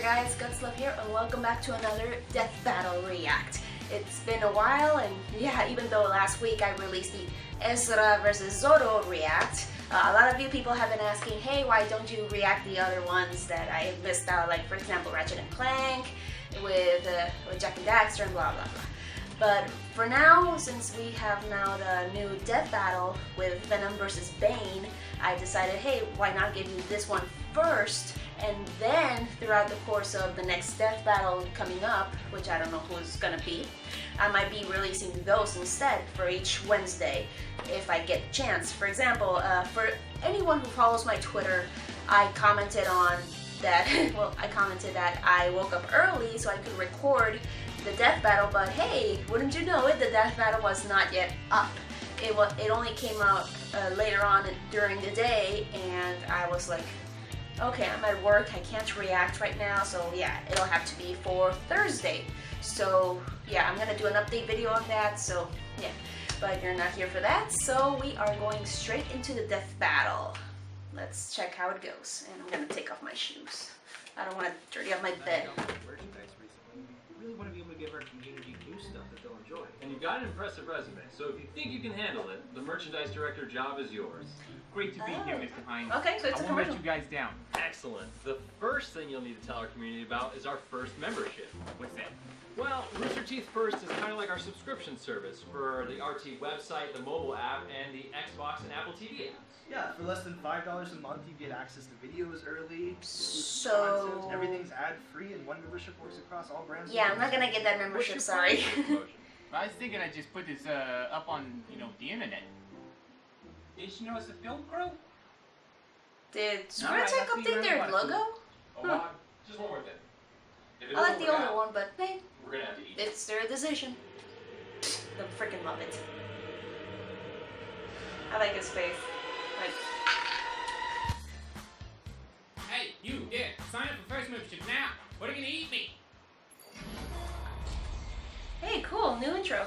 guys, Gutslove here, and welcome back to another Death Battle React. It's been a while, and yeah, even though last week I released the Ezra vs. Zoro React, a lot of you people have been asking, hey, why don't you react the other ones that I missed out, like for example Ratchet and Clank, with Jack and Daxter and blah blah blah. But for now, since we have now the new Death Battle with Venom vs. Bane, I decided, hey, why not give you this one first, and then throughout the course of the next Death Battle coming up, which I don't know who's gonna be, I might be releasing those instead for each Wednesday if I get a chance. For example, for anyone who follows my Twitter, I commented on that, well, I commented that I woke up early so I could record the Death Battle, but hey, wouldn't you know it, the Death Battle was not yet up. It only came out later on during the day, and I was like, okay, I'm at work, I can't react right now, so yeah, it'll have to be for Thursday. So yeah, I'm gonna do an update video on that, so yeah, but you're not here for that, so we are going straight into the Death Battle. Let's check how it goes, and I'm gonna take off my shoes. I don't want to dirty up my bed. We really want to be able to give our community new stuff that they'll enjoy. And you've got an impressive resume, so if you think you can handle it, the merchandise director job is yours. Great to be here, Mr. Hines. Okay, so it's a I won't commercial. let you guys down. Excellent. The first thing you'll need to tell our community about is our first membership. What's that? Well, Rooster Teeth First is kind of like our subscription service for the RT website, the mobile app, and the Xbox and Apple TV apps. Yeah, for less than $5 a month, you get access to videos early, So content, everything's ad-free, and one membership works across all brands. yeah, I'm not gonna get that membership, sorry. I was thinking I'd just put this up on, the internet. Did you know it's a film crew? Did Alright, Squaretech I'll see you update their around. logo? Oh, just one more thing. If it I like doesn't the work older out, one, but hey, we're gonna have to eat. it's their decision. The freaking love it. I like his face. Like, Hey, you, yeah, sign up for first membership now. What are you gonna eat me? hey, cool, new intro.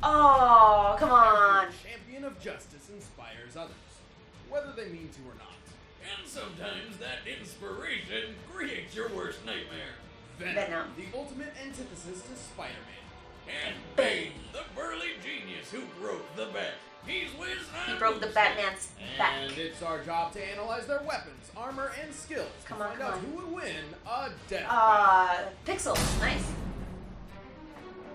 Oh, come on. Champion of justice inspires others, whether they mean to or not. And sometimes that inspiration creates your worst nightmare. Venom. The ultimate antithesis to Spider-Man. And Bane, the burly genius who broke the bat. He's whiz He broke the Batman's back. And it's our job to analyze their weapons, armor, and skills Come to on, find come out on. who would win a death battle. Pixels, nice.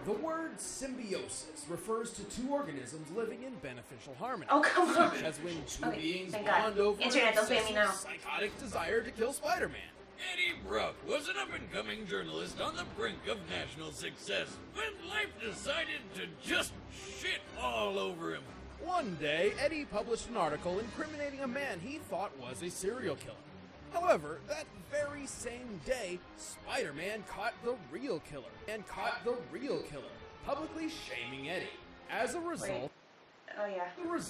The word symbiosis refers to two organisms living in beneficial harmony. Oh, come on. Such as when two Okay, beings thank God. bond over Internet, an don't pay me now. obsessive, psychotic desire to kill Spider-Man. Eddie Brock was an up-and-coming journalist on the brink of national success when life decided to just shit all over him. One day, Eddie published an article incriminating a man he thought was a serial killer. However, that very same day, Spider-Man caught the real killer, publicly shaming Eddie. As a result, Oh yeah.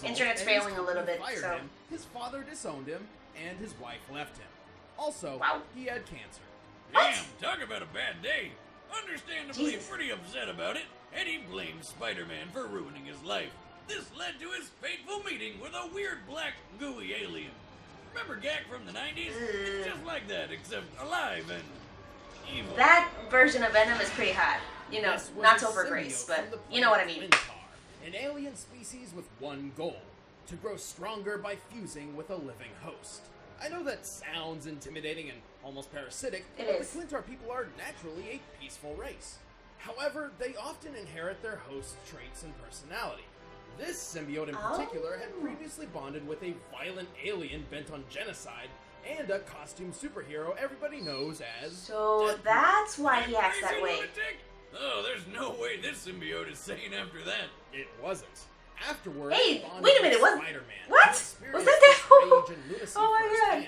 Internet's Eddie's failing a little company bit, fired so. him, his father disowned him, and his wife left him. Also, Wow. he had cancer. What? Damn, talk about a bad day. Understandably Jesus. pretty upset about it, Eddie blamed Spider-Man for ruining his life. This led to his fateful meeting with a weird black gooey alien. Remember Gak from the 90s? It's just like that, except alive and evil. That version of Venom is pretty hot. You know, This was not a Topher symbiote Grace, from but the you know what I planet mean. Lintar, an alien species with one goal: to grow stronger by fusing with a living host. I know that sounds intimidating and almost parasitic, It but is. the Clintar people are naturally a peaceful race. However, they often inherit their host's traits and personality. This symbiote in particular had previously bonded with a violent alien bent on genocide and a costume superhero everybody knows as... So that's why he acts that Crazy way. lunatic? Oh, there's no way this symbiote is sane after that. It wasn't. Afterwards, Hey, bonded wait a minute, with what? Spider-Man, What? who Was experienced that this that? rage and lunacy Oh my God. firsthand.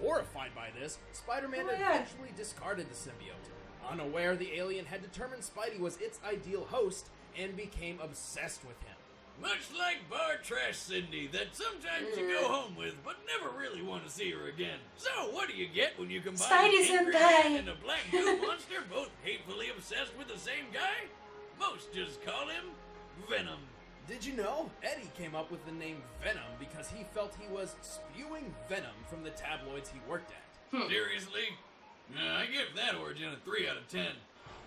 Horrified by this, Spider-Man Oh my God. eventually discarded the symbiote. Unaware the alien had determined Spidey was its ideal host and became obsessed with him. Much like bar trash Cindy that sometimes you go home with but never really want to see her again. So what do you get when you combine Spidey an angry senpai. man and a black goo monster both hatefully obsessed with the same guy? Most just call him Venom. Did you know? Eddie came up with the name Venom because he felt he was spewing venom from the tabloids he worked at. Seriously? I give that origin a 3 out of 10.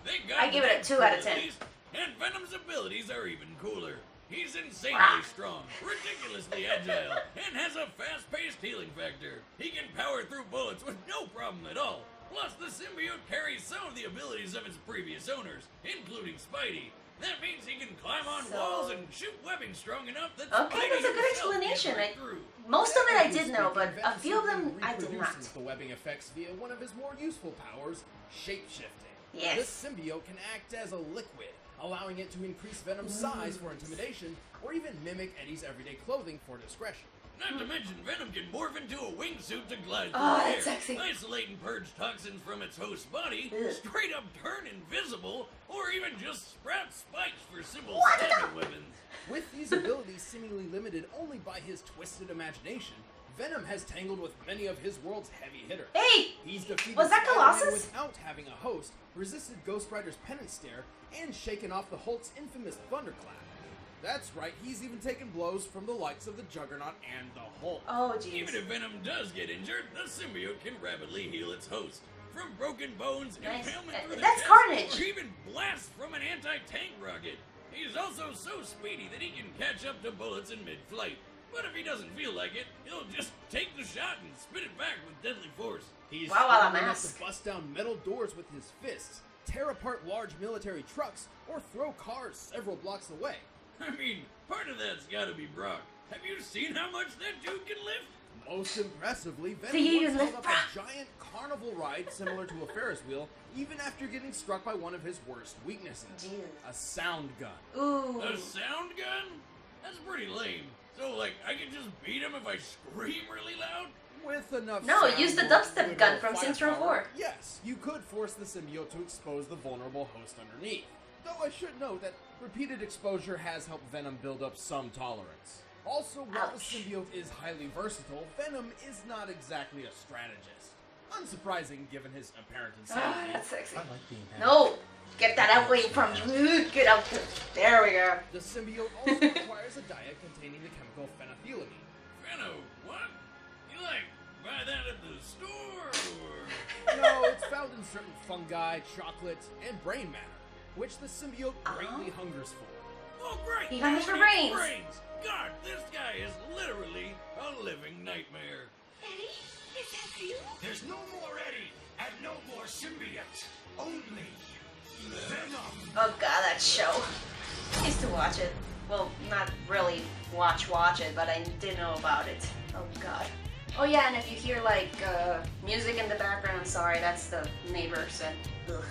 They got I give it a 2 out of 10. abilities, and Venom's abilities are even cooler. He's insanely Ah. strong, ridiculously agile, and has a fast-paced healing factor. He can power through bullets with no problem at all. Plus, the symbiote carries some of the abilities of its previous owners, including Spidey. That means he can climb on walls and shoot webbing strong enough that Okay, Spidey that's a good himself explanation. can't break through. Most of it I did Speaking, know, but a Venom few of them simply I did not. reproduces the webbing effects via one of his more useful powers, shape-shifting. Yes. This symbiote can act as a liquid, allowing it to increase Venom's size for intimidation, or even mimic Eddie's everyday clothing for discretion. Not to mention, Venom can morph into a wingsuit to glide through Oh, the that's air, sexy. isolate and purge toxins from its host's body, Ugh. straight up turn invisible, or even just sprout spikes for simple What? stabbing weapons. With these abilities seemingly limited only by his twisted imagination, Venom has tangled with many of his world's heavy hitters. Hey! He's defeated Was that Spider-Man Colossus? without having a host, resisted Ghost Rider's penance stare, and shaken off the Hulk's infamous thunderclap. That's right, he's even taken blows from the likes of the Juggernaut and the Hulk. Oh, Even jeez. if Venom does get injured, the symbiote can rapidly heal its host. From broken bones, Nice. impalement through the That's chest, Carnage. or even blast from an anti-tank rocket. He's also so speedy that he can catch up to bullets in mid-flight. But if he doesn't feel like it, he'll just take the shot and spit it back with deadly force. He's Wow, strong wow, enough mask. to bust down metal doors with his fists, tear apart large military trucks, or throw cars several blocks away. I mean, part of that's gotta be Brock. Have you seen how much that dude can lift? Most impressively, Do you Venom once held lift up Brock? a giant carnival ride similar to a Ferris wheel, even after getting struck by one of his worst weaknesses, Jeez. a sound gun. Ooh. A sound gun? That's pretty lame. So, like, I can just beat him if I scream really loud? With enough No, sound use the or dubstep good gun old from Saints Row firepower, 4. Yes, you could force the symbiote to expose the vulnerable host underneath. Though I should note that repeated exposure has helped Venom build up some tolerance. Also, while the Ouch. symbiote is highly versatile, Venom is not exactly a strategist. Unsurprising given his apparent Ah, insanity. that's sexy. like being No! Get that away from you! Get out! There we go. The symbiote also requires a diet containing the chemical phenethylamine. Fenno, what? You, like, buy that at the store, or...? No, it's found in certain fungi, chocolate, and brain matter, which the symbiote greatly hungers for. Oh, great! He hungers for Now he needs brains. God, this guy is literally a living nightmare. Eddie? Is that you? There's no more Eddie, and no more symbiote. Only Venom. Oh god, that show. I used to watch it. Well, not really watch it, but I did know about it. Oh god. Oh yeah, and if you hear like music in the background, sorry, that's the neighbors and ugh,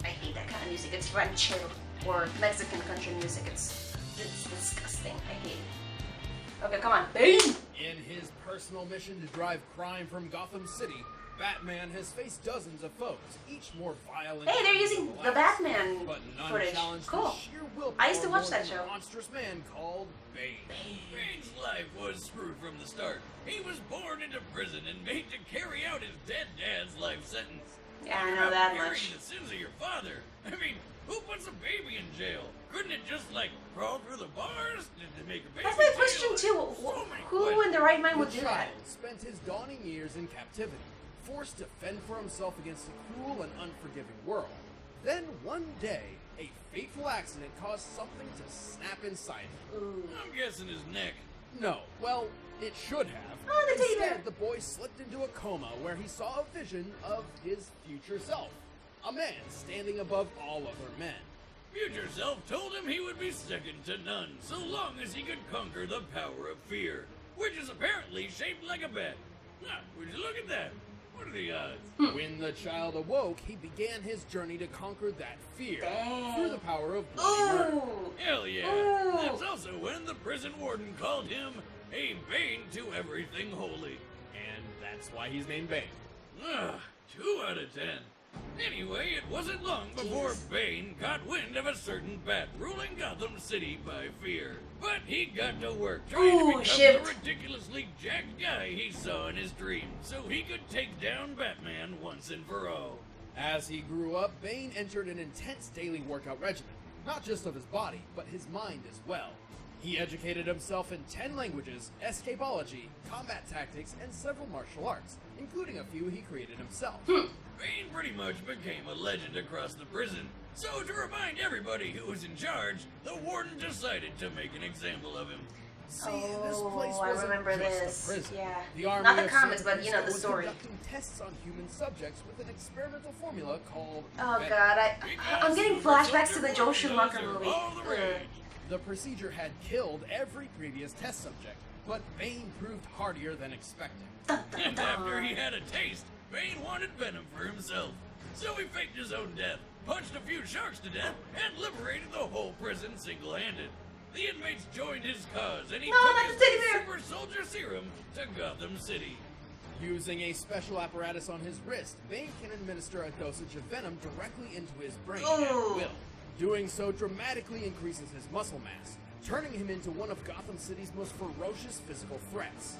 I hate that kind of music. It's ranchero or Mexican country music. It's disgusting. I hate it. Okay, come on. Bane! In his personal mission to drive crime from Gotham City, Batman has faced dozens of foes, each more vile and Hey, they're using than the last. Batman But none footage. challenged Cool. the sheer willpower I used to watch more that than show. a monstrous man called Bane. Bane's life was screwed from the start. He was born into prison and made to carry out his dead dad's life sentence. Yeah, I You're know that burying much. the sins of your father. I mean, who puts a baby in jail? Couldn't it just, like, crawl through the bars? Did they make a baby That's my jail? question too. So many Who questions. in their right mind The would do that? child spent his dawning years in captivity, forced to fend for himself against a cruel and unforgiving world. Then one day, a fateful accident caused something to snap inside him. Ooh. I'm guessing his neck. No, well, it should have. Oh, the teddy bear. Instead, the boy slipped into a coma where he saw a vision of his future self. A man standing above all other men. Future self told him he would be second to none, so long as he could conquer the power of fear, which is apparently shaped like a bat. Ah, would you look at that? What are the odds? When the child awoke, he began his journey to conquer that fear Dang. through the power of bloody murder. Ooh. Hell yeah! Ooh. That's also when the prison warden called him a bane to everything holy. And that's why he's named Bane. Ah, 2 out of 10. Anyway, it wasn't long before Jesus. Bane got wind of a certain bat ruling Gotham City by fear. But he got to work trying Ooh, to become shit. the ridiculously jacked guy he saw in his dreams, so he could take down Batman once and for all. As he grew up, Bane entered an intense daily workout regimen, not just of his body, but his mind as well. He educated himself in 10 languages, escapology, combat tactics, and several martial arts, including a few he created himself. Bane pretty much became a legend across the prison. So to remind everybody who was in charge, the warden decided to make an example of him. See, this place I wasn't remember just this. a prison. Yeah. The army Not the of comics, San but you know, the Francisco was story. conducting tests on human subjects with an experimental formula called Oh Venom. god, I'm getting flashbacks to the Joel Schumacher movie. Ugh. The procedure had killed every previous test subject, but Bane proved hardier than expected. Dun, dun, And dun. after he had a taste, Bane wanted Venom for himself. So he faked his own death, punched a few sharks to death, and liberated the whole prison single-handed. The inmates joined his cause, and he No, took not his the teddy bear. super soldier serum to Gotham City. Using a special apparatus on his wrist, Bane can administer a dosage of venom directly into his brain at Ooh. will. Doing so dramatically increases his muscle mass, turning him into one of Gotham City's most ferocious physical threats.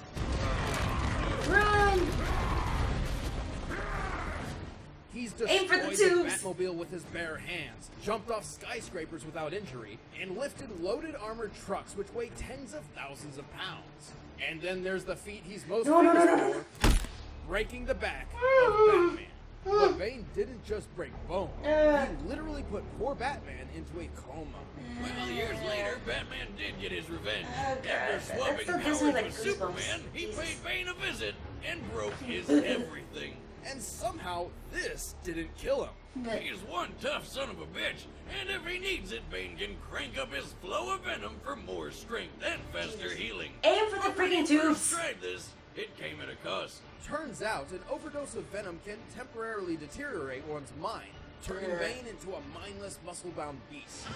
Run! He's Aim for the destroyed the tubes. Batmobile with his bare hands, jumped off skyscrapers without injury, and lifted loaded armored trucks which weigh tens of thousands of pounds. And then there's the feat he's most famous for, breaking the back of Batman. But Bane didn't just break bone, he literally put poor Batman into a coma. Well, years later, Batman did get his revenge. Oh, God. After swapping That still gives powers me, like, with goosebumps. Superman, he Jesus. paid Bane a visit and broke his everything. And somehow, this didn't kill him. He's one tough son of a bitch, and if he needs it, Bane can crank up his flow of venom for more strength and faster healing. Aim for the When he freaking first tubes! tried this, it came at a cost. Turns out, an overdose of venom can temporarily deteriorate one's mind, turning Bane into a mindless, muscle-bound beast.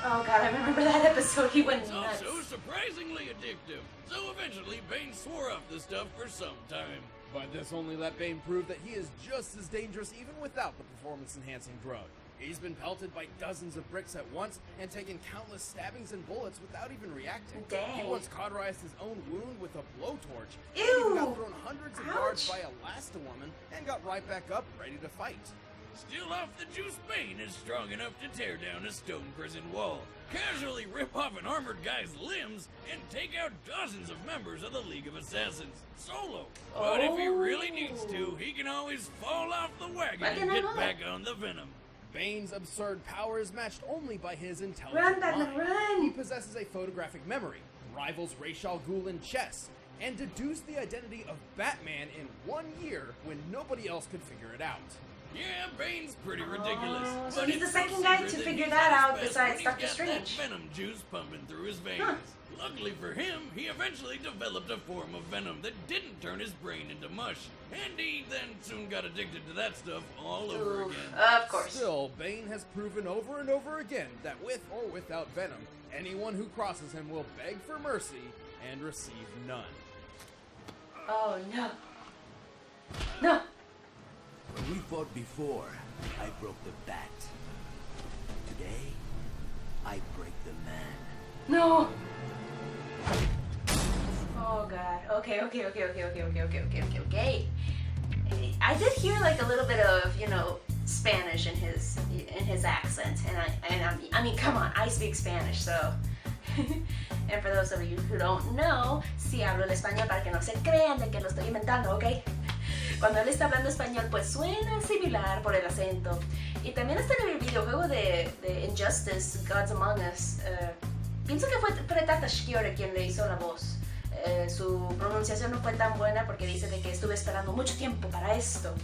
Oh god, I remember that episode. He went It's nuts. also surprisingly addictive, so eventually Bane swore off the stuff for some time. But this only let Bane prove that he is just as dangerous even without the performance-enhancing drug. He's been pelted by dozens of bricks at once and taken countless stabbings and bullets without even reacting. Dang. He once cauterized his own wound with a blowtorch. Ew. And even got thrown hundreds of yards Ouch. by Elasti-Woman and got right back up, ready to fight. Still off the juice, Bane is strong enough to tear down a stone prison wall, casually rip off an armored guy's limbs, and take out dozens of members of the League of Assassins, solo. But if he really needs to, he can always fall off the wagon Reckon and I get know back on the Venom. Bane's absurd power is matched only by his Run, intelligent Batman, mind. run! He possesses a photographic memory, rivals Ra's al Ghul in chess, and deduced the identity of Batman in 1 year when nobody else could figure it out. Yeah, Bane's pretty ridiculous. Oh, so but he's the it's no second guy secret to that figure he's that at out his best besides when he's Doctor got that Strange. Venom juice pumping through his veins. Huh. Luckily for him, he eventually developed a form of venom that didn't turn his brain into mush, and he then soon got addicted to that stuff all over Ooh, again. of course. Still, Bane has proven over and over again that with or without Venom, anyone who crosses him will beg for mercy and receive none. Oh no. No! When we fought before, I broke the bat. Today, I break the man. No! Oh god. Okay. I did hear like a little bit of, you know, Spanish in his accent, and I mean, come on, I speak Spanish, so. And for those of you who don't know, sí hablo el español para que no se crean de que lo estoy inventando, ¿ok? Cuando él está hablando español, pues suena similar por el acento. Y también está en el videojuego de Injustice, Gods Among Us. Pienso que fue Preta Tashkiore quien le hizo la voz. Su pronunciación no fue tan buena porque dice de que estuve esperando mucho tiempo para esto.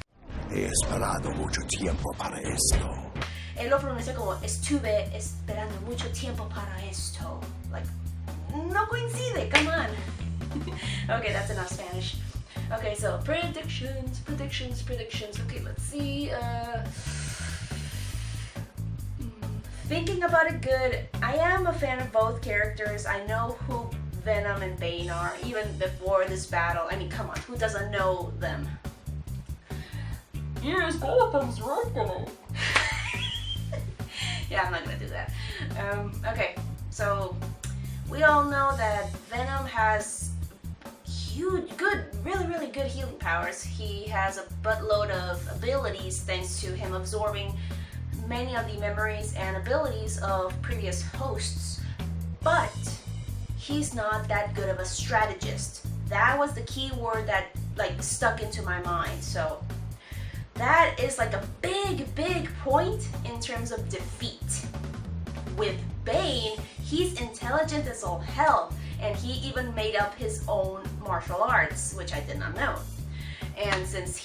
He esperado mucho tiempo para esto. Él lo pronuncia como estuve esperando mucho tiempo para esto. Like, no coincide, come on. Okay, that's enough Spanish. Okay, so predictions. Okay, let's see. Thinking about it good, I am a fan of both characters. I know who Venom and Bane are, even before this battle. I mean, come on, who doesn't know them? Yes, Gotham's right. Yeah, I'm not gonna do that. Okay, so we all know that Venom has really good healing powers. He has a buttload of abilities thanks to him absorbing many of the memories and abilities of previous hosts. But he's not that good of a strategist. That was the key word that like stuck into my mind. So that is like a big point in terms of defeat. With Bane, he's intelligent as all hell, and he even made up his own martial arts, which I did not know. And since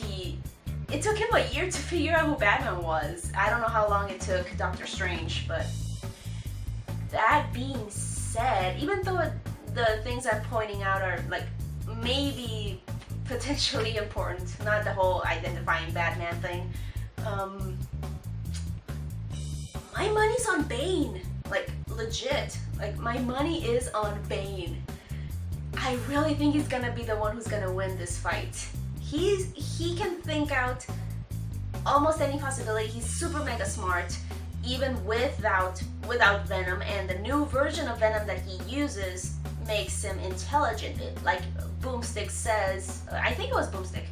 it took him a year to figure out who Batman was. I don't know how long it took Doctor Strange, but that being said, even though the things I'm pointing out are like maybe potentially important, not the whole identifying Batman thing, my money's on Bane. Like, legit. Like, my money is on Bane. I really think he's gonna be the one who's gonna win this fight. He can think out almost any possibility. He's super mega smart, even without Venom, and the new version of Venom that he uses makes him intelligent. Like Boomstick says, I think it was Boomstick.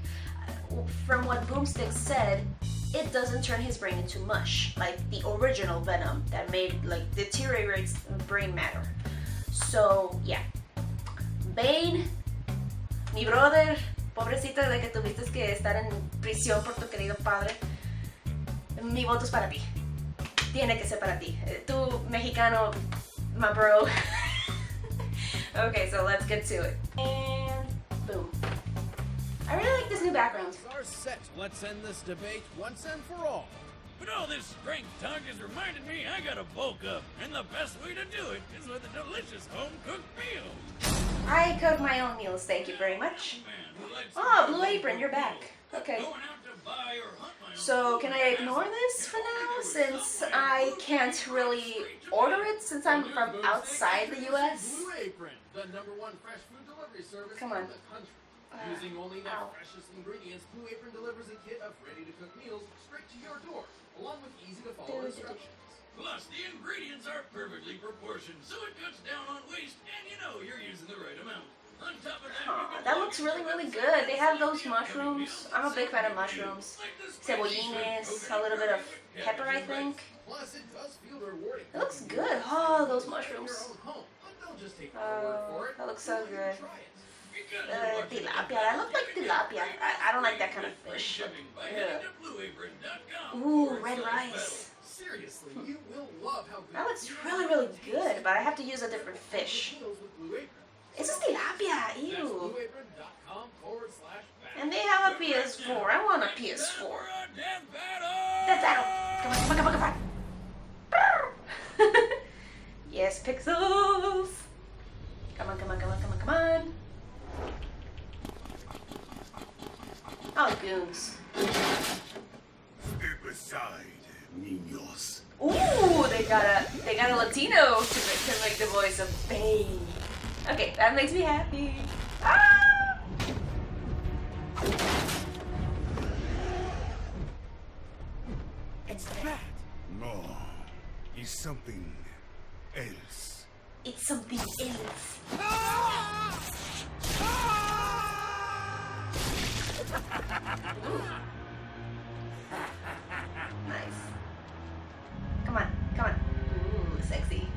From what Boomstick said, it doesn't turn his brain into mush like the original Venom that deteriorates brain matter. So yeah, Bane, mi brother, pobrecito de que tuviste que estar en prisión por tu querido padre. Mi voto es para ti. Tiene que ser para ti. Tú, mexicano, my bro. Okay, so let's get to it. And boom. I really like this new background. Are set. Let's end this debate once and for all. But all this strength talk has reminded me I gotta bulk up, and the best way to do it is with a delicious home-cooked meal. I cook my own meals, thank you very much. Oh, Blue Apron, you're back. Okay. So can I ignore this for now, since I can't really order it since I'm from outside the US? Blue Apron, the #1 fresh food delivery service Come on. in the country. Using only the freshest ingredients, Blue Apron delivers a kit of ready-to-cook meals straight to your door, along with easy-to-follow instructions. Plus, the ingredients are perfectly proportioned, so it cuts down on waste, and you know you're using the right amount. On top of that, That looks really, really good. They have those mushrooms. I'm a big fan of mushrooms. Cebollines, a little bit of pepper, I think. Plus, it does feel rewarding. It looks good. Oh, those mushrooms. Your own home, but don't just take my word for it. That looks so good. Try it. Tilapia. That looks like tilapia. I don't like that kind of fish. Ooh, red rice. Seriously, you will love how good That looks really, really good, but I have to use a different fish. meals with Blue Apron. It's just tilapia. That's Ew. blueapron.com/Batman. And they have a PS4. I want a PS4. Death Battle. Come on. Yes, pixels. Come on. Oh, goons. Step aside, niños. Ooh, they got a Latino to make the voice of Bane. Okay, that makes me happy. Ah! It's that. No, it's something else. It's something else. Nice. Come on. Ooh, sexy.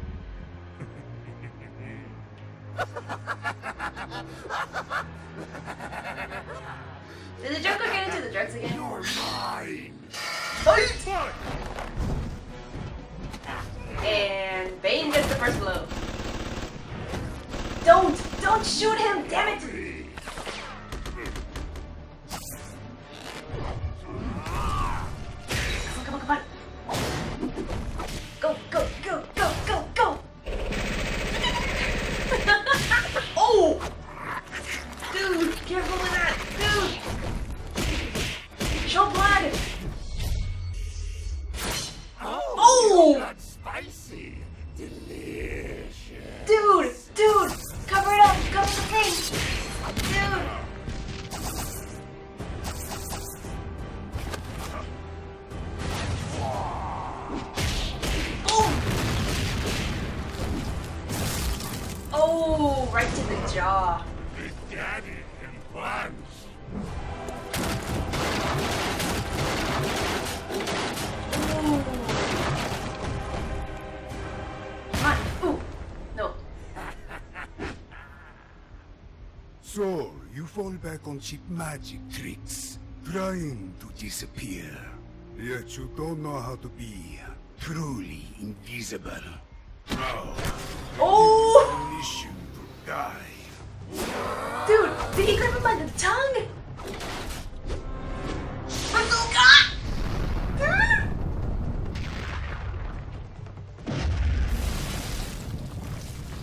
Did the Joker get into the drugs again? You're mine. And Bane gets the first blow. Don't shoot him, damn it! Come on. Go. Oh! Dude, careful with that, dude! Show blood! Oh! That's spicy. Delicious. Dude! Cover it up! Cover the face! Dude! Oh, right to the jaw. Big Daddy can punch. Ooh. Come on. Ooh. No. So, you fall back on cheap magic tricks, trying to disappear. Yet you don't know how to be truly invisible. Now, Oh! finish you to die. Dude, did he grab him by the tongue? Bazooka!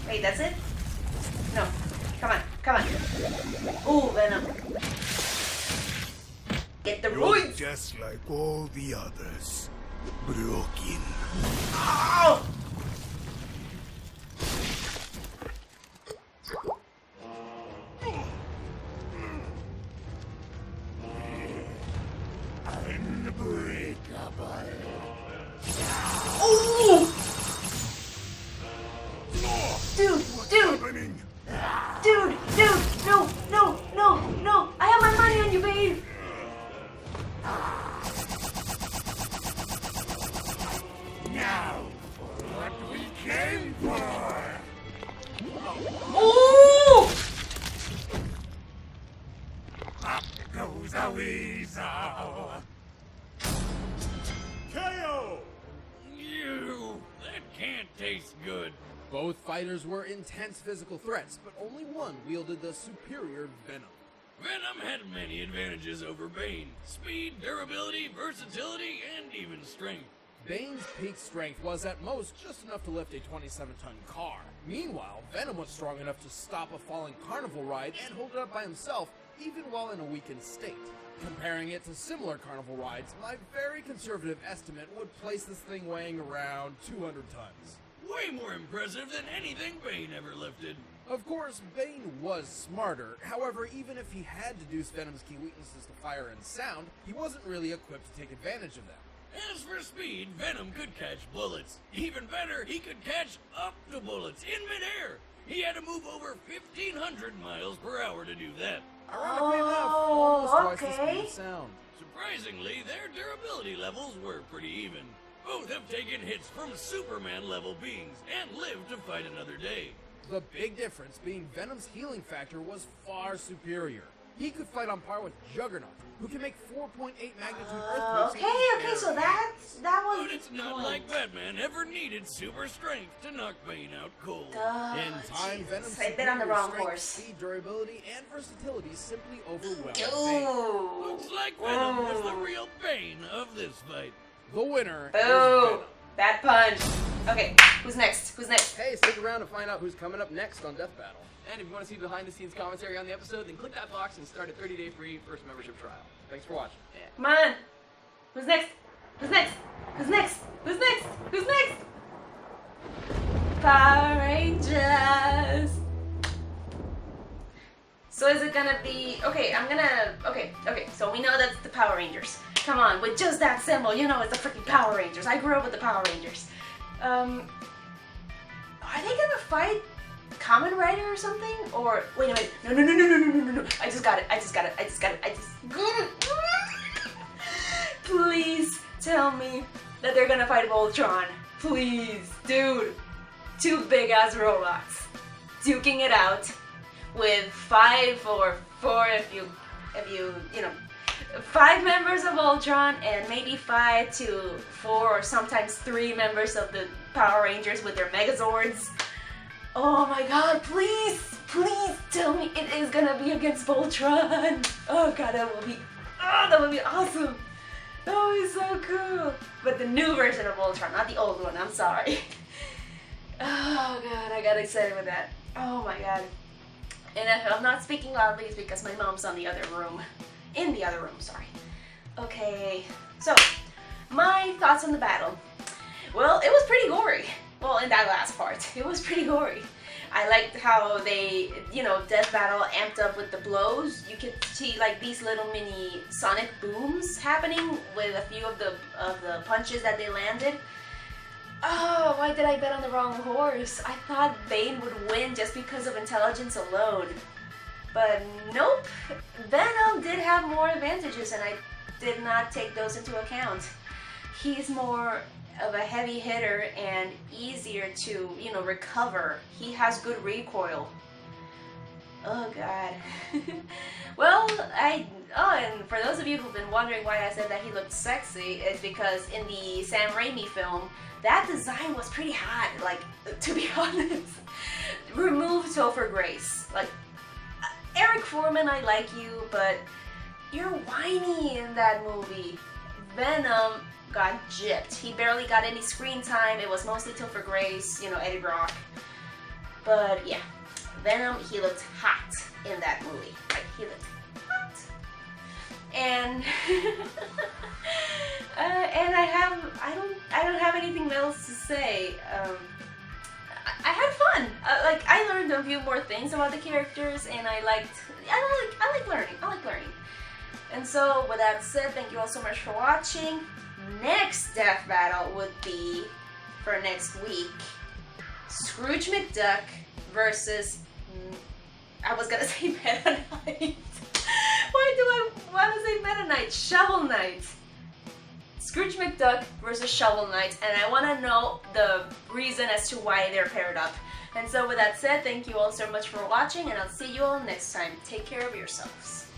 Wait, that's it? No. Come on, come on. Ooh, Venom. Get the You're roids! just like all the others. Broken. Ow! Unbreakable. Ooh! Dude, dude, Happening? dude, no! I have my money on you, Bane! Now, what we came for! Ooh! Up goes a weasel! KO! You! That can't taste good. Both fighters were intense physical threats, but only one wielded the superior Venom. Venom had many advantages over Bane. Speed, durability, versatility, and even strength. Bane's peak strength was at most just enough to lift a 27-ton car. Meanwhile, Venom was strong enough to stop a falling carnival ride and hold it up by himself, even while in a weakened state. Comparing it to similar carnival rides, my very conservative estimate would place this thing weighing around 200 tons. Way more impressive than anything Bane ever lifted. Of course, Bane was smarter. However, even if he had deduced Venom's key weaknesses to fire and sound, he wasn't really equipped to take advantage of them. As for speed, Venom could catch bullets. Even better, he could catch up to bullets in midair. He had to move over 1,500 miles per hour to do that. Ironically enough, almost twice the okay. speed of sound. Surprisingly, their durability levels were pretty even. Both have taken hits from Superman-level beings and lived to fight another day. The big difference being Venom's healing factor was far superior. He could fight on par with Juggernaut, who can make 4.8 magnitude earthquakes. Okay, so that was But the it's not point. like Batman ever needed super strength to knock Bane out cold. In time, Jesus, Venom's I bet on the superior wrong strength, horse. speed, durability, and versatility simply overwhelmed Bane. Ooh. Looks like Venom was the real Bane of this fight. The winner is Boo! Venom. Bad punch. Okay, who's next? Who's next? Hey, stick around to find out who's coming up next on Death Battle. And if you want to see behind-the-scenes commentary on the episode, then click that box and start a 30-day free first membership trial. Thanks for watching. Come on. Who's next? Who's next? Who's next? Who's next? Who's next? Power Rangers. So is it gonna be okay? Okay. So we know that's the Power Rangers. Come on, with just that symbol, you know it's the freaking Power Rangers. I grew up with the Power Rangers. Are they gonna fight Kamen Rider or something? Or wait a minute. No. I just got it. Please tell me that they're gonna fight Voltron. Please, dude. Two big ass robots duking it out with 5 or 4 if you know 5 members of Voltron and maybe 5 to 4 or sometimes 3 members of the Power Rangers with their Megazords. Oh my god, please tell me it is gonna be against Voltron. Oh god, that would be awesome. That would be so cool. But the new version of Voltron, not the old one, I'm sorry. Oh god, I got excited with that. Oh my god. And if I'm not speaking loudly, it's because my mom's in the other room, sorry. Okay, so my thoughts on the battle. Well, it was pretty gory. Well, in that last part, it was pretty gory. I liked how they, Death Battle amped up with the blows. You could see like these little mini sonic booms happening with a few of the punches that they landed. Oh, why did I bet on the wrong horse? I thought Bane would win just because of intelligence alone. But nope, Venom did have more advantages and I did not take those into account. He's more of a heavy hitter and easier to, recover. He has good recoil. Oh god. Well, and for those of you who've been wondering why I said that he looked sexy, it's because in the Sam Raimi film, that design was pretty hot. Like, to be honest, remove Topher Grace. Like, Eric Foreman, I like you, but you're whiny in that movie. Venom got gypped. He barely got any screen time. It was mostly Topher Grace, you know, Eddie Brock. But yeah, Venom, he looked hot in that movie. Like, he looked hot. And and I don't have anything else to say. I had fun. Like, I learned a few more things about the characters, and I like learning. I like learning. And so, with that said, thank you all so much for watching. Next death battle would be for next week: Scrooge McDuck versus, I was gonna say Meta Knight. Why do I want to say Meta Knight? Shovel Knight. Scrooge McDuck versus Shovel Knight, and I want to know the reason as to why they're paired up. And so with that said, thank you all so much for watching, and I'll see you all next time. Take care of yourselves.